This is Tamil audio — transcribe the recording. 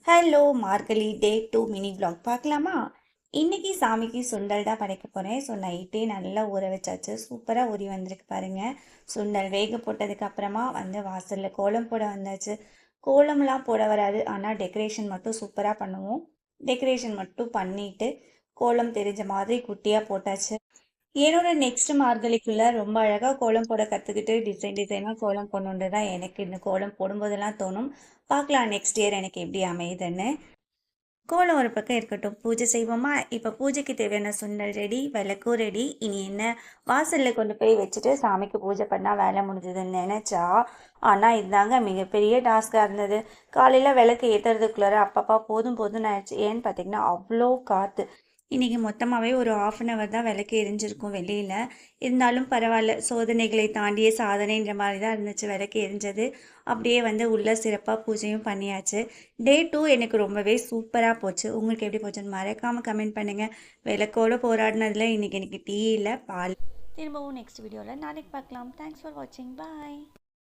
ஹலோ மார்கழி டே 2 மினி vlog பார்க்கலாமா? இன்னைக்கு சாமிக்கு சுண்டல் தான் படைக்க போகிறேன். ஸோ நைட்டே நல்லா ஊற வச்சாச்சு. சூப்பராக ஊறி வந்திருக்கு பாருங்க. சுண்டல் வேக போட்டதுக்கு அப்புறமா வந்து வாசலில் கோலம் போட வந்தாச்சு. கோலம்லாம் போட வராது, ஆனால் டெக்கரேஷன் மட்டும் சூப்பராக பண்ணுவோம். டெக்கரேஷன் மட்டும் பண்ணிட்டு கோலம் தெரிஞ்ச மாதிரி குட்டியாக போட்டாச்சு. என்னோட நெக்ஸ்ட் மார்கழிக்குள்ள ரொம்ப அழகாக கோலம் போட கற்றுக்கிட்டு டிசைனாக கோலம் போடணுன்றது தான் எனக்கு இந்த கோலம் போடும்போதெல்லாம் தோணும். பார்க்கலாம் நெக்ஸ்ட் இயர் எனக்கு எப்படி அமையுதுன்னு. கோலம் ஒரு பக்கம் இருக்கட்டும், பூஜை செய்வோமா? இப்போ பூஜைக்கு தேவையான சுண்டல் ரெடி, விளக்கும் ரெடி. இனி என்ன, வாசலில் கொண்டு போய் வச்சுட்டு சாமிக்கு பூஜை பண்ணால் வேலை முடிஞ்சதுன்னு நினச்சா, ஆனால் இதாங்க மிகப்பெரிய டாஸ்காக இருந்தது. காலையில் விளக்கு ஏற்றுறதுக்குள்ளார அப்பப்பா போதும் போதும்னு ஆயிடுச்சு. ஏன்னு பார்த்தீங்கன்னா அவ்வளோ காற்று. இன்றைக்கி மொத்தமாகவே ஒரு 1/2 தான் விளக்கு எரிஞ்சிருக்கும் வெளியில். இருந்தாலும் பரவாயில்ல, சோதனைகளை தாண்டிய சாதனைன்ற மாதிரி தான் இருந்துச்சு விளக்கு எரிஞ்சது. அப்படியே வந்து உள்ள சிறப்பாக பூஜையும் பண்ணியாச்சு. டே 2 எனக்கு ரொம்பவே சூப்பராக போச்சு. உங்களுக்கு எப்படி போச்சுன்னு மறக்காமல் கமெண்ட் பண்ணுங்கள். விளக்கோடு போராடினதில் இன்றைக்கி எனக்கு டீ இல்லை, பால். திரும்பவும் நெக்ஸ்ட் வீடியோவில் நாளைக்கு பார்க்கலாம். தேங்க்ஸ் ஃபார் வாட்சிங். பாய்.